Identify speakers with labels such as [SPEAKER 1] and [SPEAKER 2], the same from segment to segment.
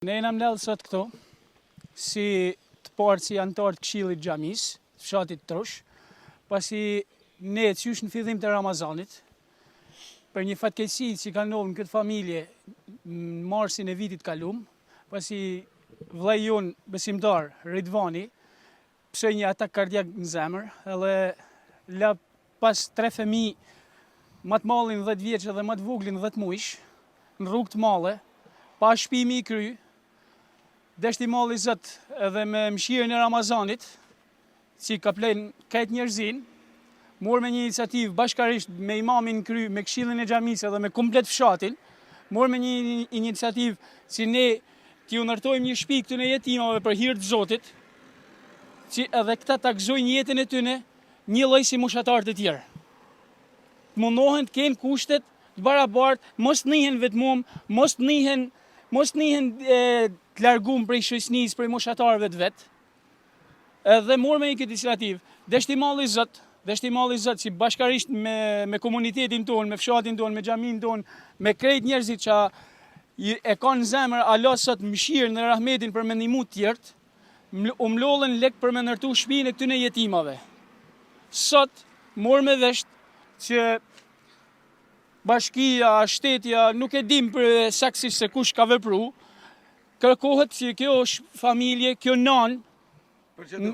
[SPEAKER 1] Ne jena mledhë sot këto, si të parë si antarë të Këshillit Xhamis, të fshatit Trush, pasi ne qysh në fillim të Ramazanit, për një fatkeqësi që ka ndodhur në këtë familje në marsin e vitit kalum, pasi vllai jon besimtar Ridvani psoi një atak kardiak në zemër, edhe la pas 3 fëmijë më të mallin 10 vjeç dhe më të voglin 10 muajsh, në rrugë të malle, pa shpimi i kry, deshti malli Zot edhe me mëshirën e Ramazanit, që ka plen këtë njerëzin, morë me një iniciativë bashkarisht me imamin në kry, me Këshillin e Xhamisë edhe me komplet fshatin, morë me një iniciativë që ne t'ju ndërtojmë një shtëpi këtu në jetimave për hir të Zotit, që edhe këta ta gëzojnë jetën e tyre një lloj si moshatarët e tjerë. Mundohen të kenë kushtet të barabartë, mos nihen vetmuam, mos nihen të largum prej shoqënisë, prej moshatarëve të vet. Edhe morë me një këtë iniciativë, deshti malli Zot që bashkarisht me komunitetin tonë, me fshatin tonë, me xhamin tonë, me krejt njerëzit që e kanë në zemër Allah sot mëshirën dhe rahmetin për me ndihmu të tjerët, u mlollën lek për me ndërtu shtëpinë e këtyre jetimave. Sot morë me vesh që bashkia, shtetja, nuk e dim për saksisht se kush ka vepru, kërkohet që kjo familje, kjo nanë,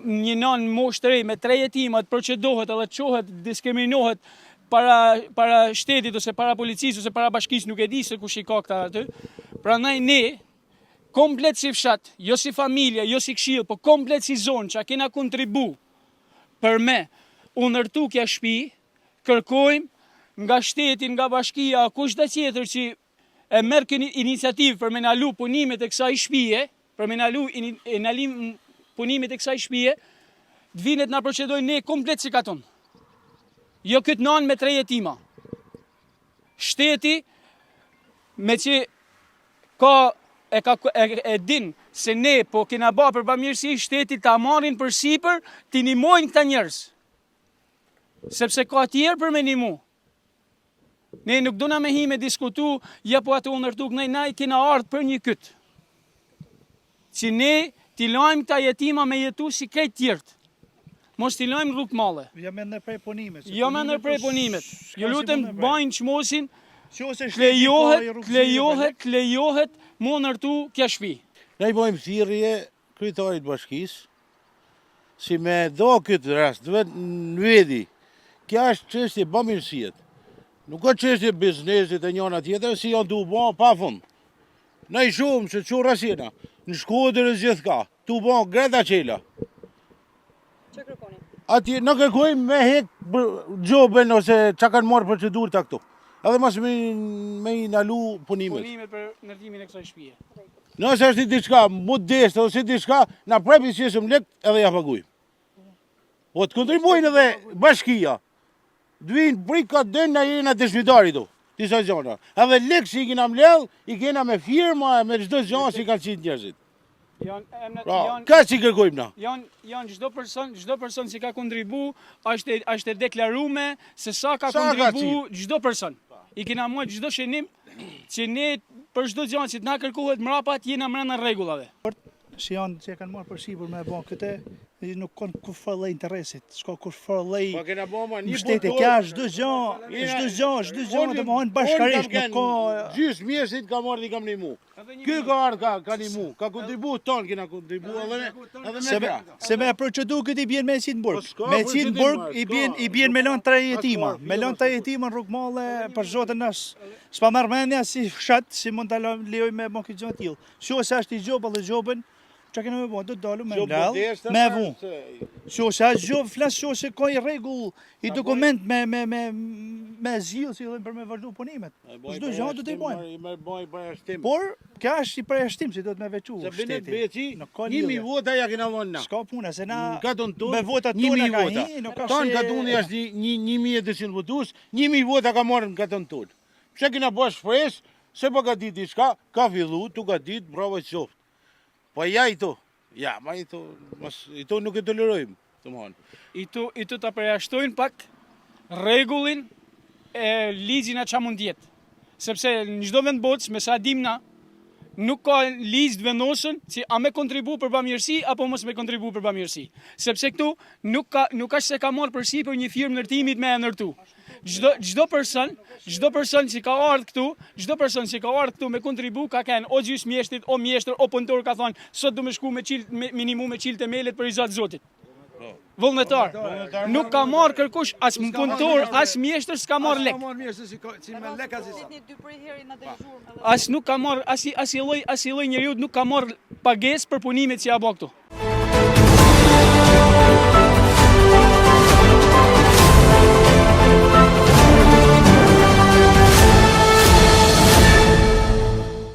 [SPEAKER 1] një nanë moshë të re me 3 jetimat procedohet edhe qohet, diskriminohet para shtetit ose para policisë ose para bashkisë, nuk e di se kush i ka këta aty. Prandaj ne, komplet si fshat, jo si familje, jo si këshill, po komplet si zonë që a kena kontribu për me u ndërtu kja shtëpi, kërkojmë nga shteti, nga bashkia, kushdo tjetër që e merr këtë iniciativë për me ndalu punimet e kësaj shtëpie, për me ndalu punimet e kësaj shtëpie, të vinë të na procedojnë ne komplet si katon. Jo këtë nanë me 3 jetima. Shteti, me që e din se ne po kena ba për bamirësi, shteti ta marrin për sipër, t'i ndihmojnë këta njerëz. Sepse ka tjerë për me ndihmu. Ne nuk duna me hi me diskutu, ja po ato ndërtuk, ne kena ardhë për një këtë. Që ne t'i lajmë këta jetima me jetu si krejt tjertë. Mos t'i lajmë rrugë malle.
[SPEAKER 2] Jo me ndër prej punimet.
[SPEAKER 1] Jo me ndër prej punimet. Jo lutem bajnë çmosin, lejohet mu ndërtu kja shtëpi.
[SPEAKER 3] Ne i bojmë thirrje kryetarit bashkisë, si me do këtë rast, në vedi, kja është çështje bamirësie. Nuk ka çështje biznesit e njëna tjetër, si janë t'u ba pa fund. Ne i shumë që që rasjena, në Shkodër e gjithka, t'u ba greta qela.
[SPEAKER 4] Që kërkoni?
[SPEAKER 3] Ati në kërkojmë me hek gjobën ose që kanë marrë procedurë të këtu. Edhe mas me i nalu punimet.
[SPEAKER 1] Punimet për ndërtimin e kësaj shtëpie.
[SPEAKER 3] Nëse është i diçka modeste ose diçka, na prepi që jesëm lek edhe ja pagujmë. Po të kontribujnë edhe bashkia. Dvinë brika dënë na jena dëshmitari do, disa gjona. Edhe lekë që i kena mledh, i kena me firma, me çdo gjona si kanë qitë njerëzit. Ka që i kërkojmë na?
[SPEAKER 1] Janë çdo person që ka kontribu, është e deklarume se sa ka kontribu çdo person. I kena marrë çdo shënim që ne për çdo gjë që na kërkohet mrapa të jena brenda rregullave.
[SPEAKER 2] Si janë që e kanë marrë për sipër me bon këtë, nuk kanë kur farë interesit, s'ka kur farë shteti, kja çdo gjë, domethënë bashkarisht, nuk ka...
[SPEAKER 3] Gjysë mjesit ka marrë dhe kam ndihmu. Ky ka ardhë ka ndihmu, ka kontribu tonë, kena kontribu edhe me kra.
[SPEAKER 2] Se me procedu këtë i bjen me citë në burg. Me citë në burg i bjen me lanë 3 jetima. Me lanë 3 jetima në rrugë malle për zotën nësë. S'pa marrë mendja si fshat, si mund të lejoj me bon këtë gjë t'ilë. Sho se është i gjobë dhe gjobën, që kena me bo, do të dalu me mlellë, me vu. Sho se është gjobë, flasë sho se ka i regull, i dokument me zhjilë, si dhe për me vazhdu punimet. Çdo gjë do të i bojmë. Por, kja është i përjashtim, si do të me vequ
[SPEAKER 3] shteti. Se bënet beci,
[SPEAKER 2] 1000
[SPEAKER 3] vota ja kena vonë na.
[SPEAKER 2] S'ka puna, se na
[SPEAKER 3] me
[SPEAKER 2] votat tona ka hi, nuk ka
[SPEAKER 3] tonë katoni është 1200 votus, 1000 vota ka marrë në katën tonë. Pse kena bërë shpresë, se po ka ditë diçka, ka fillu, tu ka ditë, bravo qoftë. Po ja i to nuk e tolerojmë, të mëhanë.
[SPEAKER 1] I to të përjashtojnë pak regullin e ligjin a qa mund jetë. Sepse në gjdo vend botës, me sa dimna, nuk ka ligj të vendosur si a me kontribu për bamirësi apo mos me kontribu për bamirësi. Sepse këtu nuk ka se ka marrë përsipër një firmë ndërtimit me e ndërtu. Çdo person që ka ardhur këtu me kontribu ka kenë o gjys mjeshtrit, o mjeshtër, o punëtor ka thonë sot do me shku me minimum me qilë temelet për i zatë zotit. Vullnetar. Nuk ka marrë kërkush as punëtor, as mjeshtër s'ka marrë lek. As nuk ka marrë as i lloj njeriu nuk ka marrë pagesë për punimet që ja bë këtu.